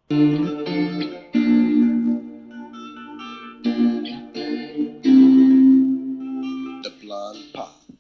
The Plan Path.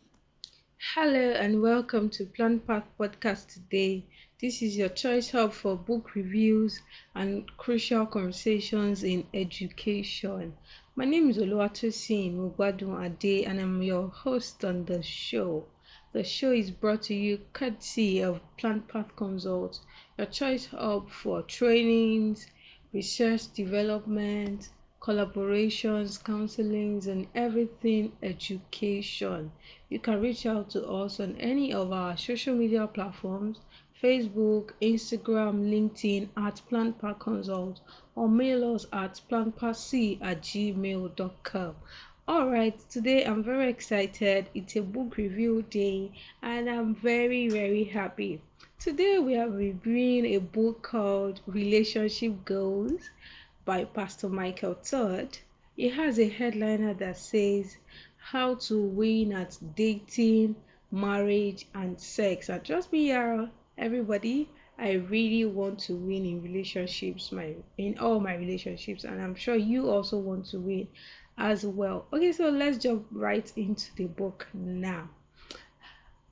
Hello and welcome to Plan Path Podcast today. This is your choice hub for book reviews and crucial conversations in education. My name is Oluwatosin Mugbadun Ade and I'm your host on the show. The show is brought to you courtesy of Plan Path Consult, your choice hub for trainings, research development, collaborations, counselings, and everything education. You can reach out to us on any of our social media platforms: Facebook, Instagram, LinkedIn at PlanPark Consult, or mail us at planparc@gmail.com. Alright, today I'm very excited. It's a book review day and I'm very happy. Today we are reviewing a book called Relationship Goals by Pastor Michael Todd. It has a headliner that says How to Win at Dating, Marriage, and Sex. And trust me, Yara, everybody, I really want to win in relationships, in all my relationships, and I'm sure you also want to win as well. Okay, so let's jump right into the book now.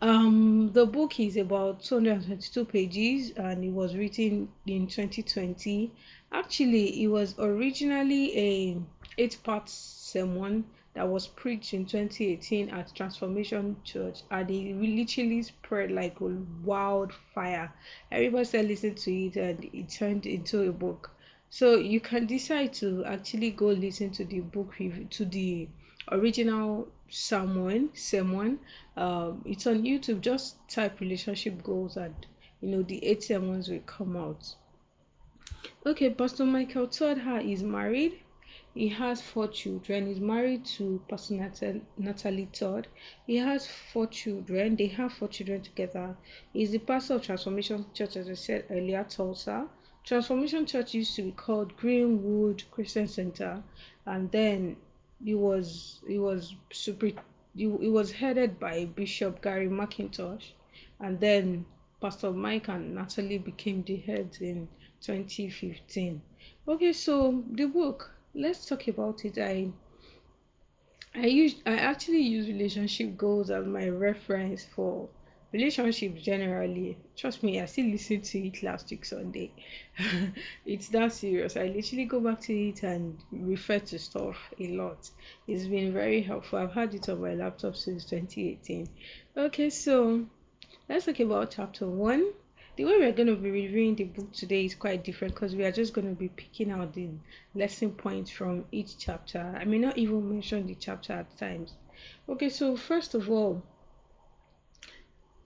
The book is about 222 pages and it was written in 2020. Actually, it was originally a eight-part sermon that was preached in 2018 at Transformation Church, and it literally spread like a wildfire. Everybody started listening to it and it turned into a book. So you can decide to actually go listen to the book review, to the original sermon. It's on YouTube. Just type relationship goals and the eight sermons will come out. Okay, Pastor Michael Todd is married. He has four children. He's married to Pastor Natalie Todd. He has four children. They have four children together. He's the pastor of Transformation Church, as I said earlier, Tulsa. Transformation Church used to be called Greenwood Christian Center, and then it was super. It was headed by Bishop Gary McIntosh, and then Pastor Mike and Natalie became the heads in 2015. Okay, so the book. Let's talk about it. I actually use relationship goals as my reference for relationships generally. Trust me, I still listened to it last week Sunday. It's that serious. I literally go back to it and refer to stuff a lot. It's been very helpful. I've had it on my laptop since 2018. Okay, so let's talk about chapter one. The way we're going to be reviewing the book today is quite different because we are just going to be picking out the lesson points from each chapter. I may not even mention the chapter at times. Okay, so first of all,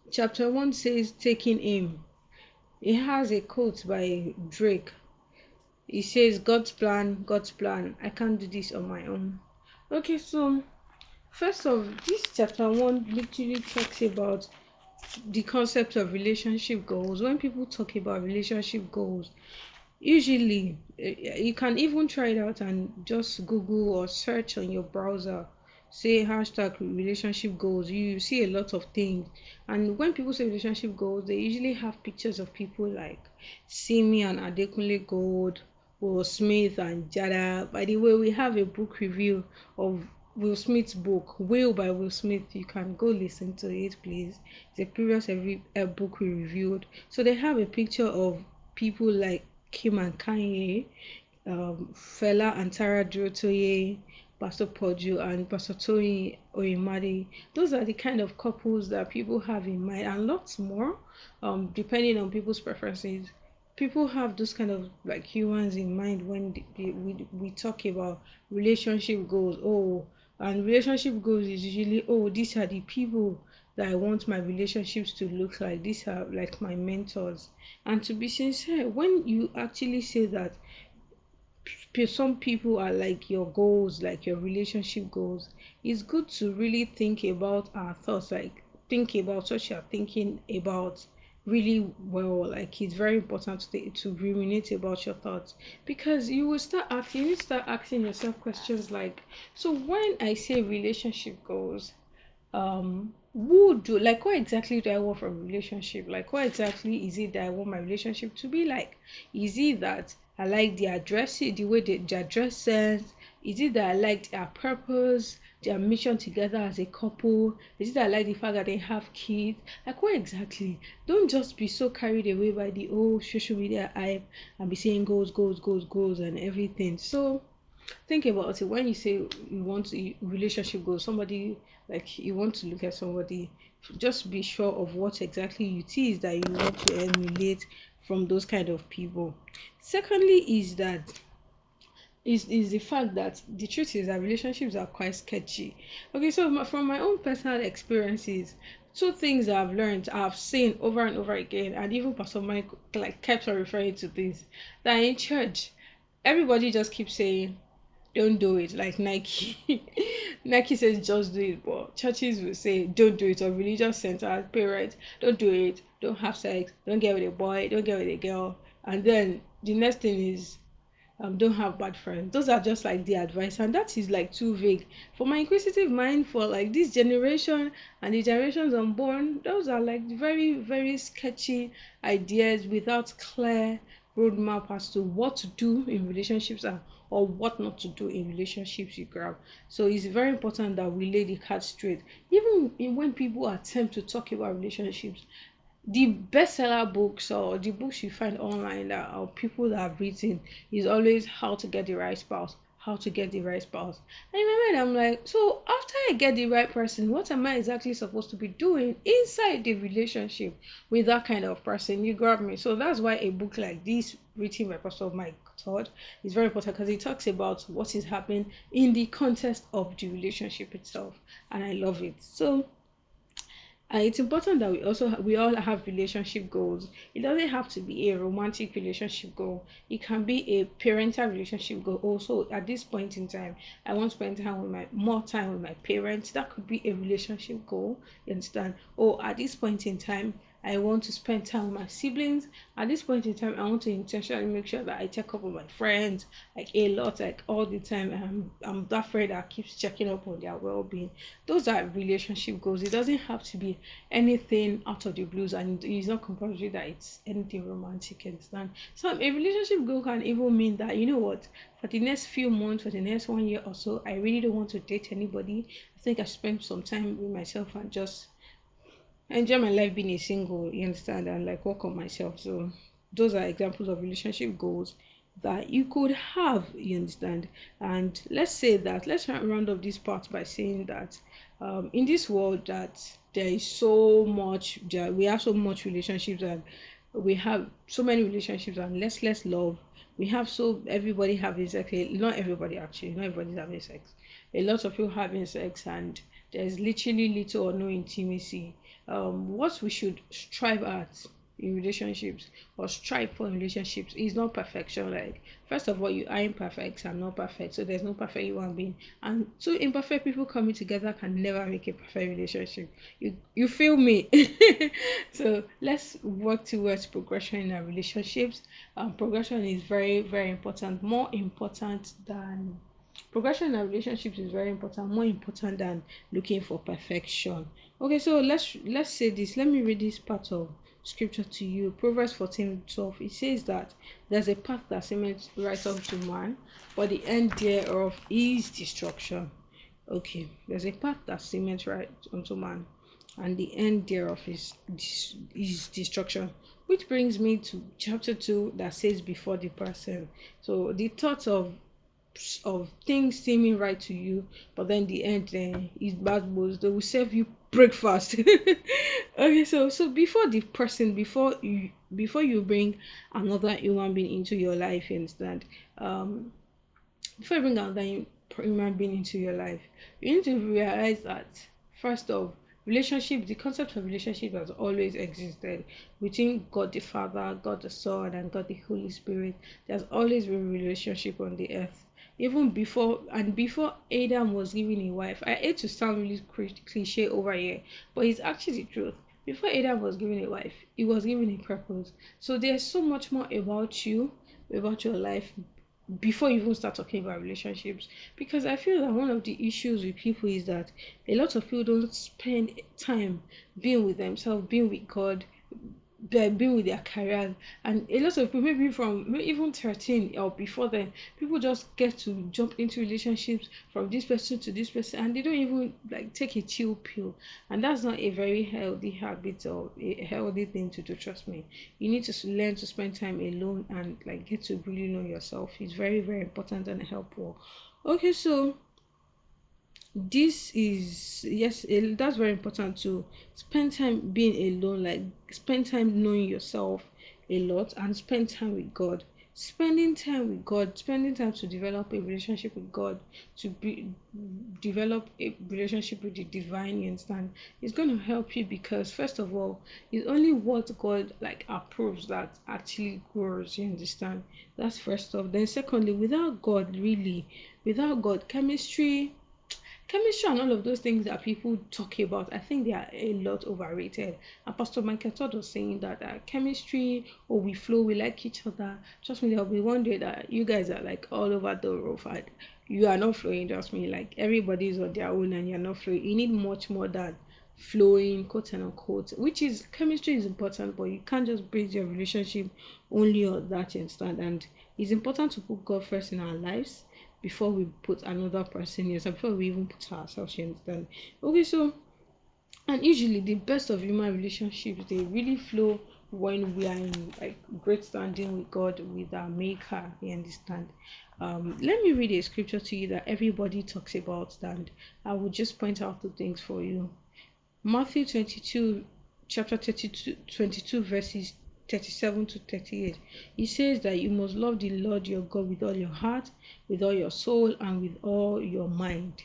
chapter one says taking aim. It has a quote by Drake. It says, God's plan, God's plan. I can't do this on my own. Okay, so first of this chapter one literally talks about the concept of relationship goals. When people talk about relationship goals, usually you can even try it out and just Google or search on your browser, say hashtag relationship goals. You see a lot of things, and when people say relationship goals, they usually have pictures of people like Simi and Adekunle Gold, Will Smith and Jada. By the way, we have a book review of Will Smith's book, Will by Will Smith. You can go listen to it, please. It's a previous every book we reviewed. So they have a picture of people like Kim and Kanye, Fela and Tara Durotoye, Pastor Poju and Pastor Tony Oyemade. Those are the kind of couples that people have in mind, and lots more, depending on people's preferences. People have those kind of like humans in mind when we talk about relationship goals. Oh, and relationship goals is usually, oh, these are the people that I want my relationships to look like. These are like my mentors. And to be sincere, when you actually say that some people are like your goals, like your relationship goals, it's good to really think about our thoughts, like think about what you're thinking about really well. Like it's very important to ruminate about your thoughts, because you need to start asking yourself questions like, so when I say relationship goals, who do like what exactly do I want from a relationship? Like what exactly is it that I want my relationship to be like? Is it that I like their dressing, the way their dress sense? Is it that I like their purpose, their mission together as a couple? Is it that I like the fact that they have kids? Like what exactly? Don't just be so carried away by the old social media hype and be saying goals, goals, goals, goals and everything. So think about it. When you say you want to relationship goals, somebody like you want to look at somebody, just be sure of what exactly it is that you want to emulate from those kind of people. Secondly is that is the fact that the truth is that relationships are quite sketchy. Okay, so from my own personal experiences, two things I've learned, I've seen over and over again, and even Pastor Mike like kept on referring to this, that in church, everybody just keeps saying don't do it, like Nike. Nike says just do it, but churches will say don't do it, or religious centers, parents, don't do it, don't have sex, don't get with a boy, don't get with a girl. And then the next thing is don't have bad friends. Those are just like the advice, and that is like too vague for my inquisitive mind. For like this generation and the generations unborn, those are like very very sketchy ideas without clear roadmap as to what to do in relationships and or what not to do in relationships you grab. So it's very important that we lay the card straight. Even when people attempt to talk about relationships, the bestseller books or the books you find online that or people that have written is always how to get the right spouse, how to get the right spouse. And in my mind I'm like, so after I get the right person, what am I exactly supposed to be doing inside the relationship with that kind of person? You grab me. So that's why a book like this written by Pastor Mike Todd is very important, because he talks about what is happening in the context of the relationship itself, and I love it. So it's important that we all have relationship goals. It doesn't have to be a romantic relationship goal. It can be a parental relationship goal. Also, at this point in time, I want to spend time with my more time with my parents. That could be a relationship goal. You understand? Or at this point in time, I want to spend time with my siblings. At this point in time, I want to intentionally make sure that I check up on my friends like a lot, like all the time. I'm that friend that keeps checking up on their well-being. Those are relationship goals. It doesn't have to be anything out of the blues, and it's not compulsory that it's anything romantic. Understand? So a relationship goal can even mean that, you know what, for the next few months, for the next 1 year or so, I really don't want to date anybody. I think I spend some time with myself and just enjoy my life being a single, you understand, and like work on myself. So those are examples of relationship goals that you could have, you understand. And let's round up this part by saying that in this world that there is so much we have so much relationships, and we have so many relationships and less love. We have so everybody having sex, not everybody actually, not everybody's having sex, a lot of people having sex, and there's literally little or no intimacy. What we should strive at in relationships or strive for in relationships is not perfection. Like, first of all, you are imperfect, I'm not perfect, so there's no perfect human being, and two imperfect people coming together can never make a perfect relationship. You feel me? So let's work towards progression in our relationships. Progression is very very important, more important than progression in our relationships is very important, more important than looking for perfection. Okay, so let's say this. Let me read this part of scripture to you. Proverbs 14:12. It says that there's a path that seemeth right unto man, but the end thereof is destruction. Okay, there's a path that seemeth right unto man, and the end thereof is destruction. Which brings me to chapter 2 that says before the person. So the thought of things seeming right to you, but then the end is bad boys. They will serve you breakfast. Okay, so before the person, before you bring another human being into your life, you understand? Before you bring another human being into your life, you need to realize that first off, relationship, the concept of relationship has always existed between God the Father, God the Son, and God the Holy Spirit. There's always been a relationship on the earth. Even before Adam was given a wife. I hate to sound really cliche over here, but it's actually the truth. Before Adam was given a wife, he was given a purpose. So there's so much more about you, about your life, before you even start talking about relationships. Because I feel that one of the issues with people is that a lot of people don't spend time being with themselves, being with God, they're being with their career. And a lot of people, maybe from even 13 or before then, people just get to jump into relationships from this person to this person, and they don't even like take a chill pill. And that's not a very healthy habit or a healthy thing to do, trust me. You need to learn to spend time alone and like get to really know yourself. It's very, very important and helpful. Okay, so this is, yes, that's very important to spend time being alone, like spend time knowing yourself a lot, and spend time with God. Spending time with God, spending time to develop a relationship with God, to be develop a relationship with the divine, you understand, it's going to help you. Because first of all, it's only what God like approves that actually grows, you understand. That's first off. Then secondly, without God, really, without God, chemistry and all of those things that people talk about, I think they are a lot overrated. And Pastor Michael Todd was saying that chemistry, or we flow, we like each other. Trust me, there'll be one day that you guys are like all over the roof and you are not flowing. Trust me, like everybody's on their own and you're not flowing. You need much more than flowing, quote and unquote, which is chemistry is important, but you can't just base your relationship only on that instant. And it's important to put God first in our lives before we put another person in, so before we even put ourselves, you understand. Okay, so, and usually the best of human relationships, they really flow when we are in like great standing with God, with our maker, you understand. Let me read a scripture to you that everybody talks about, and I will just point out the things for you. Matthew 22, chapter 32, 22 verses 37 to 38. It says that you must love the Lord your God with all your heart, with all your soul, and with all your mind.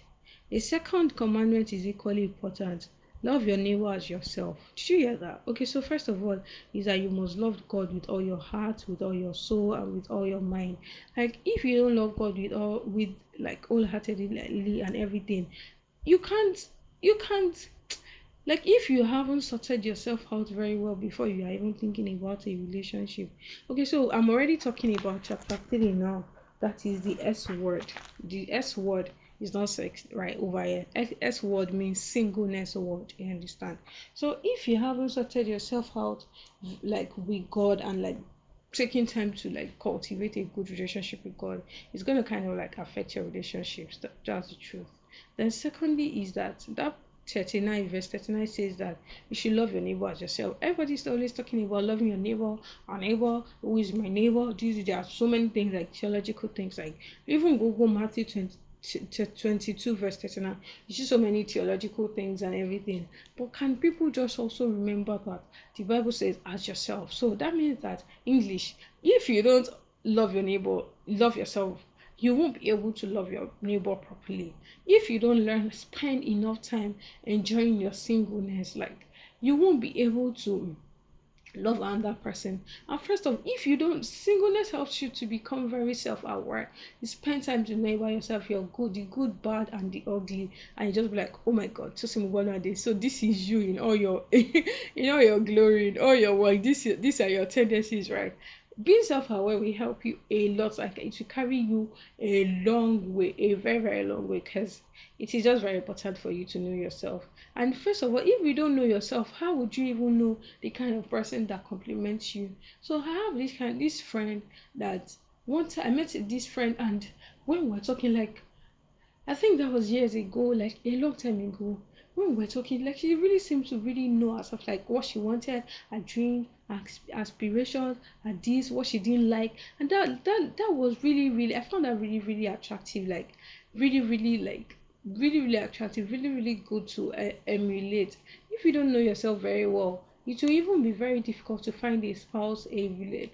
A second commandment is equally important. Love your neighbor as yourself. Did you hear that? Okay, so first of all, is that you must love God with all your heart, with all your soul, and with all your mind. Like if you don't love God with like wholeheartedly and everything, you can't you can't like if you haven't sorted yourself out very well before you are even thinking about a relationship. Okay, so I'm already talking about chapter 3 now. That is the S word. The S word is not sex right over here. S word means singleness word, you understand. So if you haven't sorted yourself out like with God, and like taking time to like cultivate a good relationship with God, it's going to kind of like affect your relationships. That's the truth. Then secondly is that 39 verse 39 says that you should love your neighbor as yourself. Everybody's always talking about loving your neighbor, our neighbor, who is my neighbor. There are so many things, like theological things, like even Google Matthew 22 verse 39. You see so many theological things and everything. But can people just also remember that the Bible says as yourself? So that means that English, if you don't love your neighbor, love yourself, you won't be able to love your neighbor properly. If you don't learn, spend enough time enjoying your singleness, like you won't be able to love another person. And first of all, if you don't, singleness helps you to become very self-aware. You spend time to know about yourself, your good, the good, bad, and the ugly, and you just be like, oh my god, so this is you in all your in all your glory, in all your work. These are your tendencies, right? Being self-aware will help you a lot. Like it will carry you a long way, a very, very long way, because it is just very important for you to know yourself. And first of all, if you don't know yourself, how would you even know the kind of person that compliments you? So I have this friend that one time I met this friend, and when we were talking, like I think that was years ago, like a long time ago. When we were talking, like she really seemed to really know herself, like what she wanted, her dream, her aspirations, her this, what she didn't like, and that was really, really. I found that really, really attractive, like really, really, like really, really attractive, really, really good to emulate. If you don't know yourself very well, it will even be very difficult to find a spouse,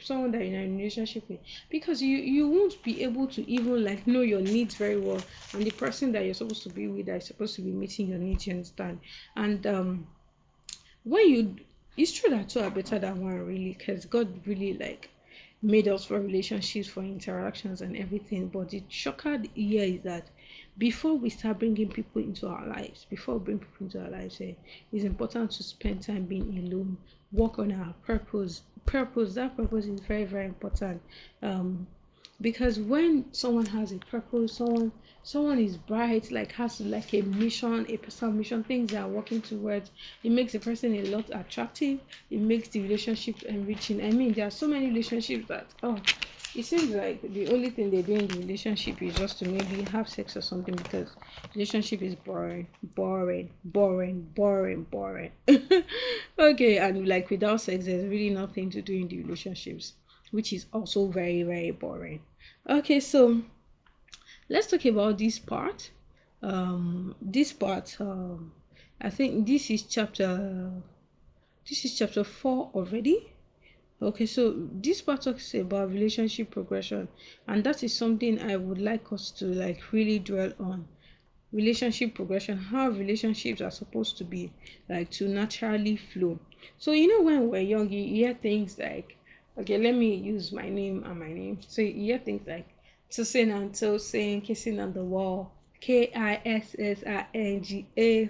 someone that you're in a relationship with, because you won't be able to even like know your needs very well, and the person that you're supposed to be with, that is supposed to be meeting your needs, you understand. And when you it's true that two are better than one, really, because God really like made us for relationships, for interactions and everything. But the shocker here is that before we start bringing people into our lives, before we bring people into our lives, it's important to spend time being alone, work on our purpose. That purpose is very, very important. um Because when someone has a purpose, someone is bright, like has like a mission, a personal mission, things they are working towards, it makes the person a lot attractive. It makes the relationship enriching. I mean, there are so many relationships that, oh, it seems like the only thing they do in the relationship is just to maybe have sex or something, because relationship is boring, boring, boring, boring, boring. Okay, and like without sex there's really nothing to do in the relationships, which is also very, very boring. Okay, so let's talk about this part. I think this is chapter 4 already. Okay, so this part talks about relationship progression, and that is something I would like us to like really dwell on. Relationship progression, how relationships are supposed to be, like to naturally flow. So when we're young, you hear things like, okay, let me use my name and my name. So you hear things like tossing and tossing, kissing on the wall, KISSINGA.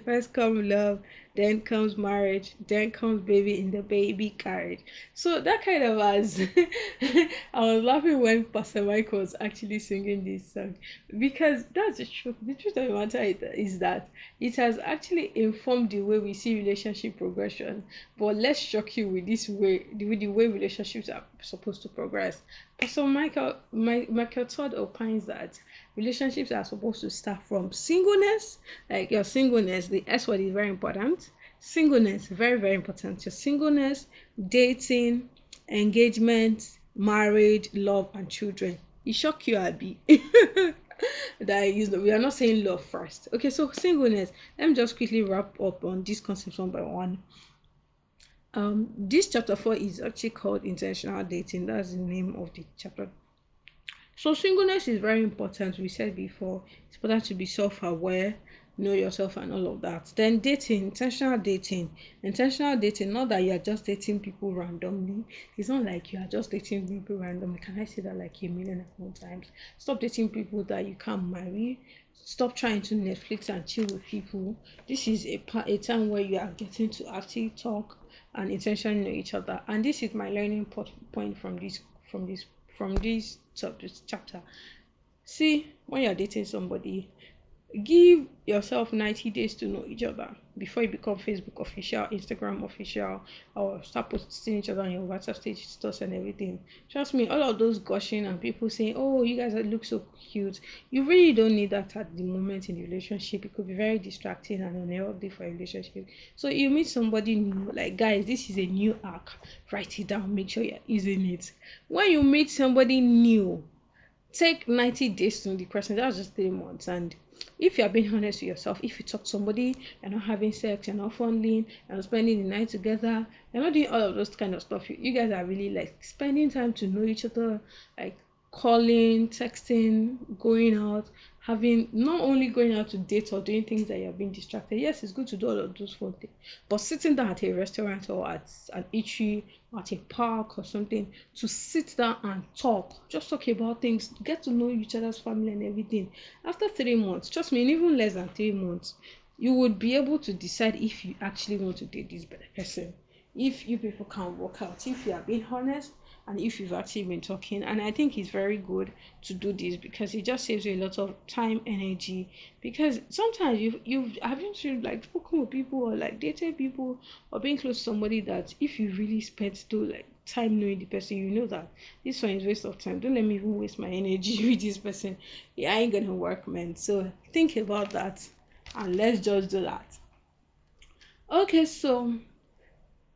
First comes love, then comes marriage, then comes baby in the baby carriage. So that kind of as I was laughing when Pastor Mike was actually singing this song, because that's the truth. The truth of the matter is that it has actually informed the way we see relationship progression. But let's shock you with this way, with the way relationships are supposed to progress. So Michael Todd opines that relationships are supposed to start from singleness, like your singleness. The S word is very important. Singleness, very, very important. Your singleness, dating, engagement, marriage, love, and children. It shock you, Abby. That we are not saying love first. Okay, so singleness. Let me just quickly wrap up on these concepts one by one. This chapter 4 is actually called intentional dating. That's the name of the chapter. So singleness is very important. We said before, it's important to be self-aware, know yourself, and all of that. Then dating, intentional dating. Not that you are just dating people randomly. It's not like you are just dating people randomly. Can I say that like a million and one times? Stop dating people that you can't marry. Stop trying to Netflix and chill with people. This is a time where you are getting to actually talk and intentionally know each other. And this is my learning point from this from this chapter. See, when you're dating somebody, give yourself 90 days to know each other before you become Facebook official, Instagram official, or start posting each other on your WhatsApp status and everything. Trust me, all of those gushing and people saying, oh, you guys look so cute, you really don't need that at the moment in the relationship. It could be very distracting and unhealthy for a relationship. So you meet somebody new, like, guys, this is a new arc. Write it down, make sure you're using it. When you meet somebody new, take 90 days to know the person. That's just 3 months. And if you're being honest with yourself, if you talk to somebody, you're not having sex, you're not fondling, you're not spending the night together, you're not doing all of those kind of stuff, you guys are really like spending time to know each other, like calling, texting, going out, having, not only going out to date or doing things that you're being distracted. Yes, it's good to do all of those fun things, but sitting down at a restaurant or at an eatery or at a park or something, to sit down and talk, just talk about things, get to know each other's family and everything. After 3 months, trust me, in even less than 3 months, you would be able to decide if you actually want to date this person, if you people can work out, if you are being honest, and if you've actually been talking. And I think it's very good to do this, because it just saves you a lot of time, energy. Because sometimes you've haven't you like spoken with people or like dated people or being close to somebody that if you really spent to like time knowing the person, you know that this one is waste of time. Don't let me even waste my energy with this person. It ain't gonna work, man. So think about that, and let's just do that. Okay, so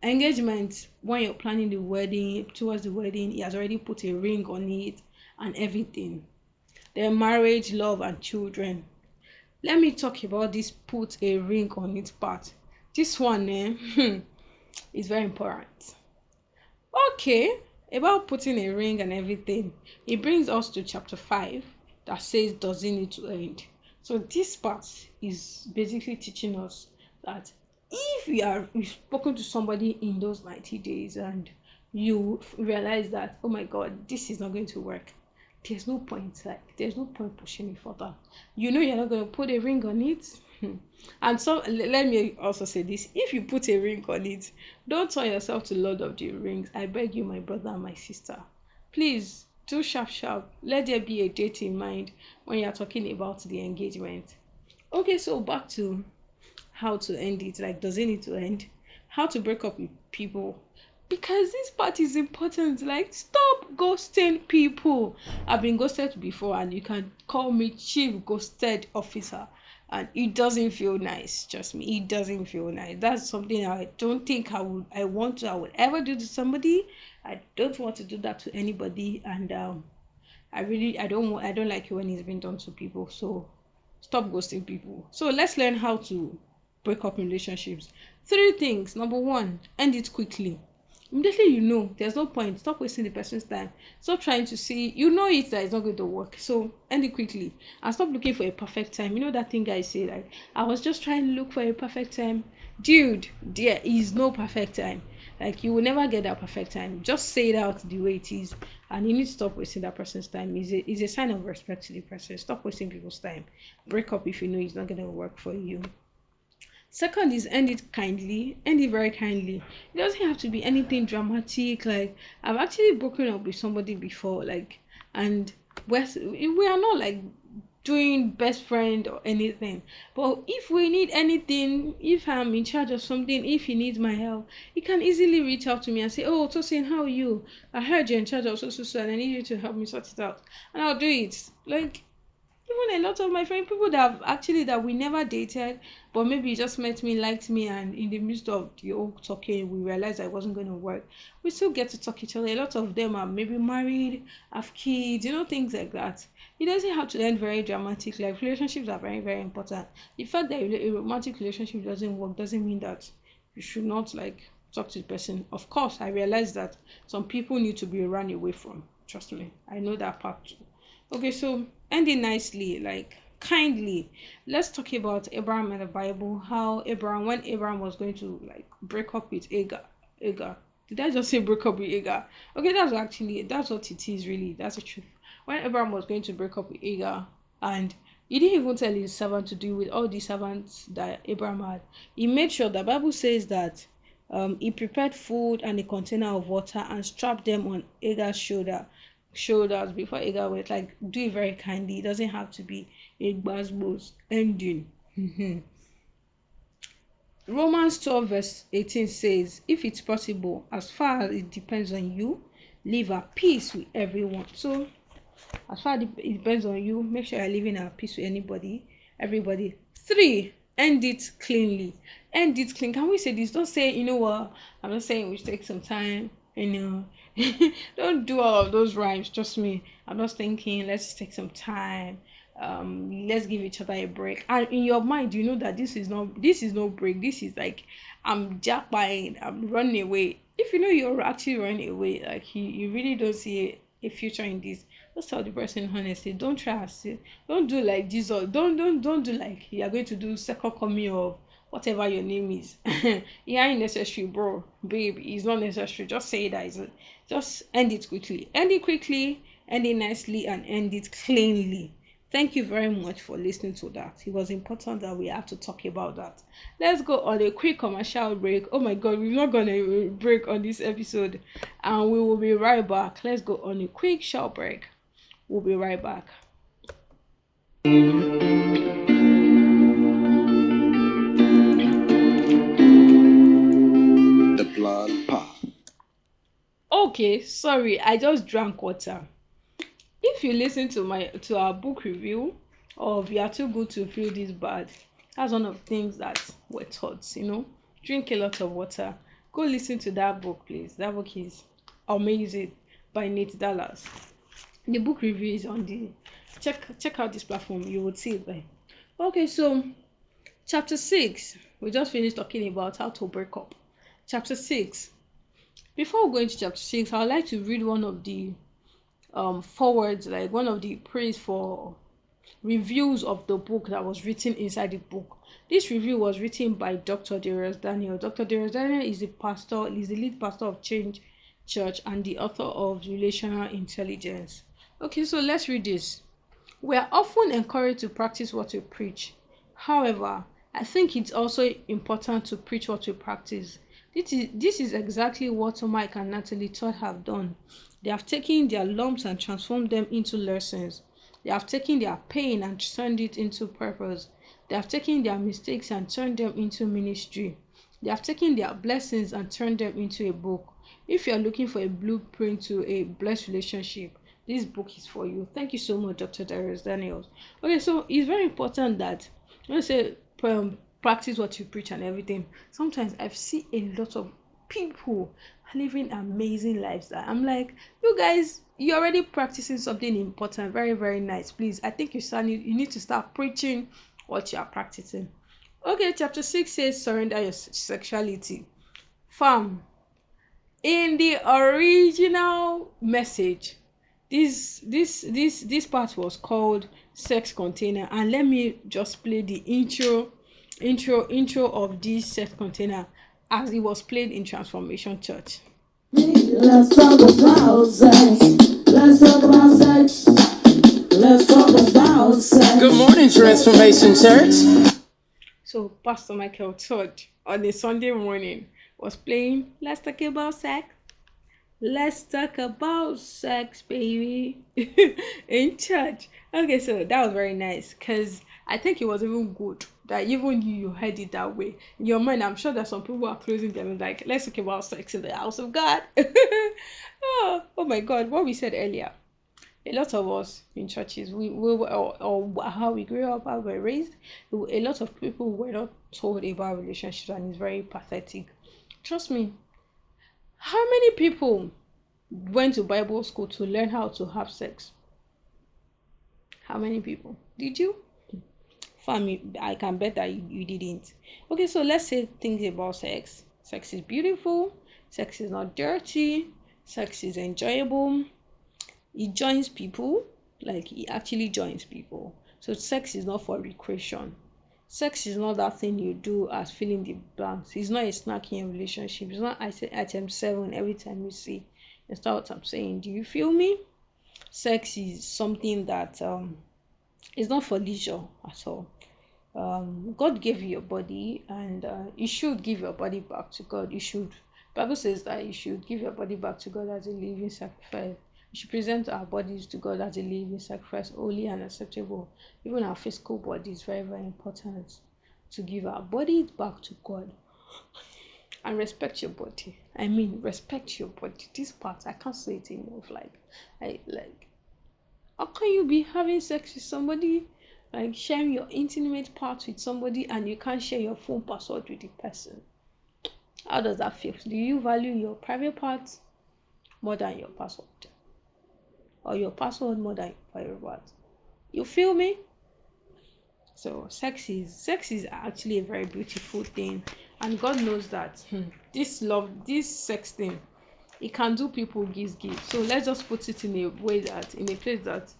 engagement, when you're planning the wedding, towards the wedding, he has already put a ring on it and everything. Then marriage, love, and children. Let me talk about this put a ring on it part. This one is very important. Okay, about putting a ring and everything, it brings us to chapter 5 that says doesn't need to end. So this part is basically teaching us that if you've spoken to somebody in those 90 days and you realize that, oh my god, this is not going to work, there's no point pushing it further. You're not going to put a ring on it. And so let me also say this: if you put a ring on it, don't turn yourself to Lord of the Rings. I beg you, my brother and my sister, please. Do sharp sharp. Let there be a date in mind when you're talking about the engagement. Okay, so back to how to end it. Like, does it need to end? How to break up with people? Because this part is important. Like, stop ghosting people. I've been ghosted before, and you can call me chief ghosted officer, and it doesn't feel nice. Trust me, it doesn't feel nice. That's something I don't think I would ever do to somebody. I don't want to do that to anybody, and I don't like it when it's been done to people. So stop ghosting people. So let's learn how to break up relationships. Three things. Number one, end it quickly. Immediately you know there's no point. Stop wasting the person's time. Stop trying to see. You know it that it's not going to work. So end it quickly and stop looking for a perfect time. You know that thing I say, like, I was just trying to look for a perfect time. Dude, there is no perfect time. Like, you will never get that perfect time. Just say it out the way it is, and you need to stop wasting that person's time. Is a sign of respect to the person. Stop wasting people's time. Break up if you know it's not gonna work for you. Second is end it kindly, end it very kindly. It doesn't have to be anything dramatic. Like, I've actually broken up with somebody before, like, and we are not like doing best friend or anything. But if we need anything, if I'm in charge of something, if he needs my help, he can easily reach out to me and say, "Oh, Tosin, how are you? I heard you're in charge of so, and I need you to help me sort it out," and I'll do it. Like, even a lot of my friends, people that have actually that we never dated, but maybe he just met me, liked me, and in the midst of the old talking, we realized that it wasn't going to work. We still get to talk each other. A lot of them are maybe married, have kids, things like that. It doesn't have to end very dramatic. Like, relationships are very, very important. The fact that a romantic relationship doesn't work doesn't mean that you should not like talk to the person. Of course, I realize that some people need to be run away from. Trust me, I know that part too. Okay, so ending nicely, like kindly. Let's talk about Abraham and the Bible. How Abraham, when Abraham was going to like break up with Agar. Did I just say break up with Agar? Okay, that's what it is really. That's the truth. When Abraham was going to break up with Agar, and he didn't even tell his servant to deal with all the servants that Abraham had. He made sure the Bible says that he prepared food and a container of water and strapped them on Agar's shoulders before Agar went. Like, do it very kindly. It doesn't have to be a gbasgbos ending. Romans 12 verse 18 says, if it's possible, as far as it depends on you, live at peace with everyone. So as far as it depends on you, make sure you're living at peace with everybody. Three, end it cleanly. End it clean. Can we say this? Don't say, you know what, I'm not saying we should take some time, don't do all of those rhymes. Trust me, I'm just thinking, let's take some time, let's give each other a break. And in your mind, you know that this is no break. This is like, I'm jackpying, I'm running away. If you know you're actually running away, like, you really don't see a future in this, just tell the person honestly. Don't try and say, don't do like this, or don't do like you're going to do second coming of whatever your name is. It ain't necessary, bro, babe. It's not necessary. Just say that. Just end it quickly. End it quickly, end it nicely, and end it cleanly. Thank you very much for listening to that. It was important that we have to talk about that. Let's go on a quick commercial break. Oh my god, we've not gone a break on this episode, and we will be right back. Let's go on a quick short break. We'll be right back. The Blind Path. Okay, sorry, I just drank water. If you listen to our book review, or if you are too good to feel this bad, that's one of the things that we're taught. Drink a lot of water. Go listen to that book, please. That book is amazing, by Nate Dallas. The book review is on the check out this platform, you will see it there. Okay, so chapter 6, we just finished talking about how to break up. Chapter 6. Before we go into chapter 6, I would like to read one of the forwards, like one of the praise for reviews of the book that was written inside the book. This review was written by Dr. Darius Daniel. Dr. Darius Daniel is the lead pastor of Change Church and the author of Relational Intelligence. Okay, so let's read this. We are often encouraged to practice what we preach. However, I think it's also important to preach what we practice. This is exactly what Mike and Natalie Todd have done. They have taken their lumps and transformed them into lessons. They have taken their pain and turned it into purpose. They have taken their mistakes and turned them into ministry. They have taken their blessings and turned them into a book. If you are looking for a blueprint to a blessed relationship, this book is for you. Thank you so much, Dr. Darius Daniels. Okay, so it's very important that when I say practice what you preach and everything, sometimes I've seen a lot of people living amazing lives that I'm like, you guys, you're already practicing something important, very, very nice. Please, I think you need to start preaching what you are practicing. Okay, chapter 6 says surrender your sexuality. Fam, in the original message, this part was called sex container, and let me just play the intro of this sex container as it was played in Transformation Church. Let's talk about sex. Let's talk about sex. Let's talk about sex. Good morning, Transformation Church. So Pastor Michael Todd on a Sunday morning was playing Let's Talk About Sex. Let's talk about sex, baby, in church. Okay, so that was very nice because I think it was even good that even you heard it that way. In your mind, I'm sure that some people are closing them and like, let's talk about sex in the house of God. Oh my God, what we said earlier. A lot of us in churches, or how we grew up, how we were raised, a lot of people were not told about relationships, and it's very pathetic. Trust me. How many people went to Bible school to learn how to have sex? How many people? Did you? Family, I can bet that you didn't. Okay, so let's say things about sex. Sex is beautiful. Sex is not dirty. Sex is enjoyable. It joins people. Like, it actually joins people. So sex is not for recreation. Sex is not that thing you do as filling the blanks. It's not a snack in your relationship. It's not item 7 every time you see. That's not what I'm saying. Do you feel me? Sex is something that is not for leisure at all. God gave you your body, and you should give your body back to God. You should. Bible says that you should give your body back to God as a living sacrifice. We should present our bodies to God as a living sacrifice, holy and acceptable. Even our physical body is very, very important to give our bodies back to God. And respect your body. I mean, respect your body. This part, I can't say it enough. How can you be having sex with somebody, like sharing your intimate parts with somebody, and you can't share your phone password with the person? How does that feel? Do you value your private parts more than your password, or your password more than your private parts? You feel me? So sex is actually a very beautiful thing, and God knows that this sex thing, it can do people give. So let's just put it in a way that, in a place that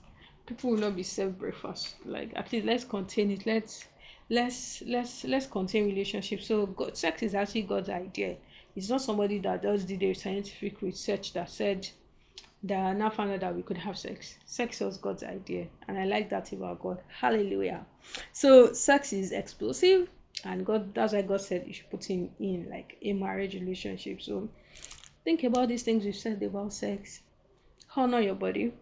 people will not be served breakfast. Like, at least let's contain it. Let's contain relationships. So sex is actually God's idea. It's not somebody that just did a scientific research that said that now found out that we could have sex. Sex was God's idea, and I like that about God. Hallelujah. So sex is explosive, and that's why God said you should put in like a marriage relationship. So think about these things we've said about sex. Honor your body,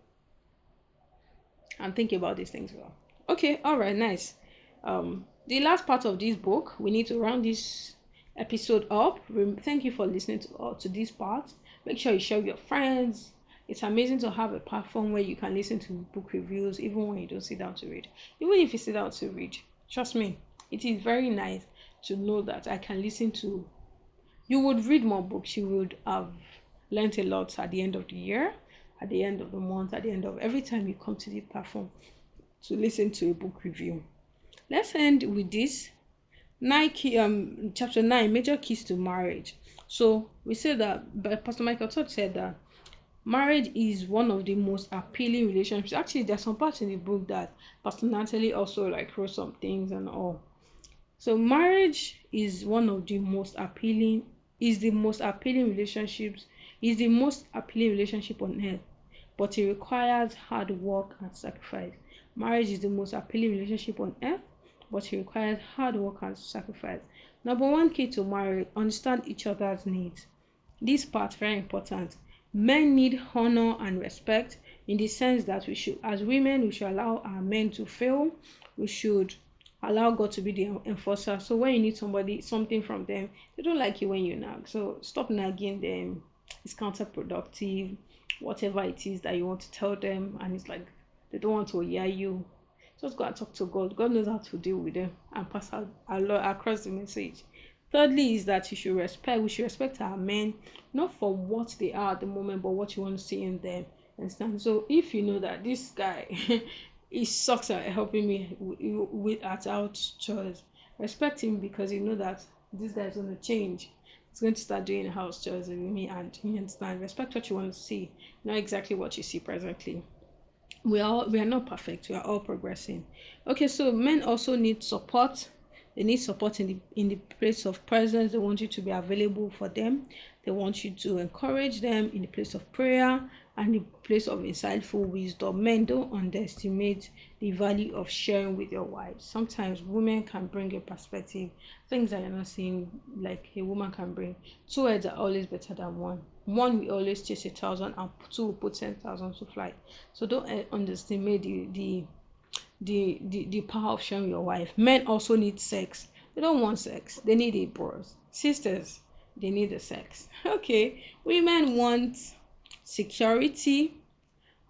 and think about these things well. Okay, all right, nice. The last part of this book, we need to round this episode up. Thank you for listening to this part. Make sure you share with your friends. It's amazing to have a platform where you can listen to book reviews even when you don't sit down to read. Even if you sit down to read, trust me, it is very nice to know that I can listen to. You would read more books. You would have learned a lot at the end of the year, at the end of the month, at the end of every time you come to the platform to listen to a book review. Let's end with this. Chapter 9, major keys to marriage. So we said that, but Pastor Michael Todd said that marriage is one of the most appealing relationships. Actually, there's some parts in the book that Pastor Natalie also like wrote some things and all. So marriage is one of the most appealing, is the most appealing relationships, is the most appealing relationship on earth, but it requires hard work and sacrifice. Marriage is the most appealing relationship on earth, but it requires hard work and sacrifice. Number one key to marriage: understand each other's needs. This part very important. Men need honor and respect, in the sense that we should, as women, we should allow our men to fail. We should allow God to be the enforcer. So when you need something from them, they don't like you when you nag. So stop nagging them. It's counterproductive. Whatever it is that you want to tell them, and it's like they don't want to hear you, just go and talk to God. God knows how to deal with them and pass out across the message. Thirdly, is that we should respect our men, not for what they are at the moment, but what you want to see in them. Understand? So if you know that this guy he sucks at helping me with at out chores, respect him, because you know that this guy is going to change. He's going to start doing house chores with me, and you understand. Respect what you want to see, not exactly what you see presently. We are not perfect, we are all progressing. Okay, so men also need support. They need support in the place of presence. They want you to be available for them. They want you to encourage them in the place of prayer and the place of insightful wisdom. Men, don't underestimate the value of sharing with your wives. Sometimes women can bring a perspective, things that you're not seeing, like a woman can bring. Two heads are always better than one. One will always chase 1,000, and two will put 10,000 to flight. So don't underestimate the power of sharing your wife. Men also need sex. They don't want sex. They need it, bros. Sisters, they need the sex. Okay. Women want security,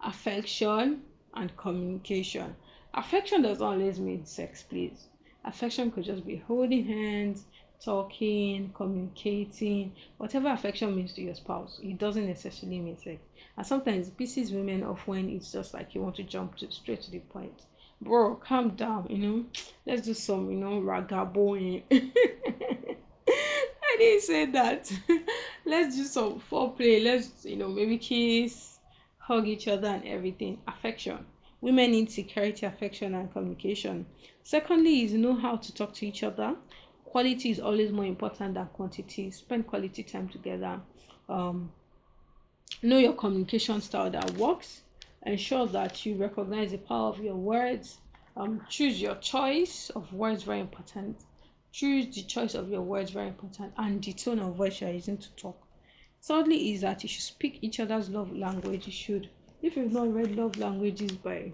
affection, and communication. Affection doesn't always mean sex, please. Affection could just be holding hands, talking, communicating. Whatever affection means to your spouse, it doesn't necessarily mean sex. And sometimes it pisses women off when it's just like you want to jump straight to the point. Bro, calm down, let's do some, ragaboing. I didn't say that. Let's do some foreplay. Let's, maybe kiss, hug each other, and everything. Affection. Women need security, affection, and communication. Secondly, is know how to talk to each other. Quality is always more important than quantity. Spend quality time together. Um, know your communication style that works. Ensure that you recognize the power of your words. Choose your choice of words, very important. Choose the choice of your words, very important, and the tone of voice you are using to talk. Thirdly, is that you should speak each other's love language. You should, if you've not read Love Languages by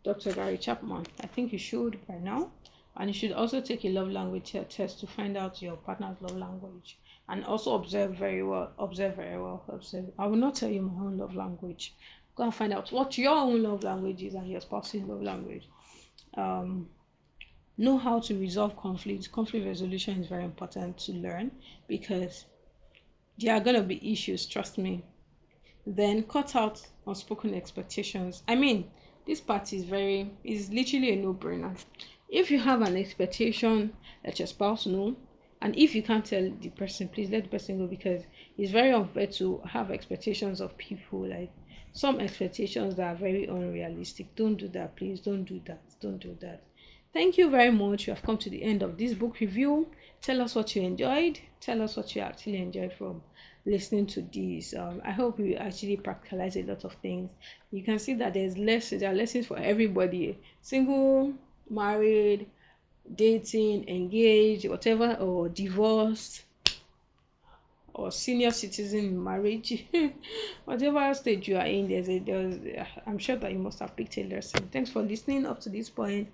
Dr. Gary Chapman, I think you should by now. And you should also take a love language test to find out your partner's love language. And also observe very well. Observe very well. Observe. I will not tell you my own love language. Go and find out what your own love language is and your spouse's love language. Know how to resolve conflict. Conflict resolution is very important to learn, because there are gonna be issues, trust me. Then cut out unspoken expectations. I mean, this part is literally a no-brainer. If you have an expectation, let your spouse know. And if you can't tell the person, please let the person go, because it's very unfair to have expectations of people, like some expectations that are very unrealistic. Don't do that, please. Don't do that. Don't do that. Thank you very much. You have come to the end of this book review. Tell us what you enjoyed. Tell us what you actually enjoyed from listening to this. I hope you actually practicalize a lot of things. You can see that there are lessons for everybody: single, married, dating, engaged, whatever, or divorced, or senior citizen in marriage. Whatever stage you are in, I'm sure that you must have picked a lesson. Thanks for listening up to this point.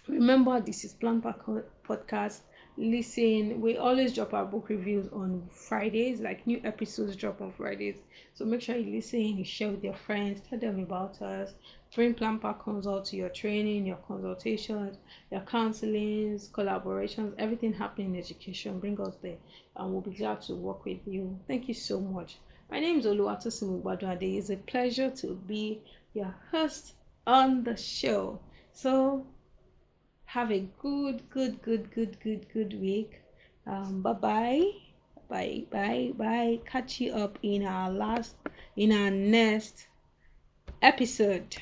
Remember, this is Plan Pack Podcast. Listen, we always drop our book reviews on Fridays, like new episodes drop on Fridays. So make sure you listen, you share with your friends, tell them about us. Bring Plan Pack Consult to your training, your consultations, your counselings, collaborations, everything happening in education. Bring us there, and we'll be glad to work with you. Thank you so much. My name is Oluwatosin Mugbadwade. It's a pleasure to be your host on the show. So have a good week. Bye bye. Bye. Catch you up in our next episode.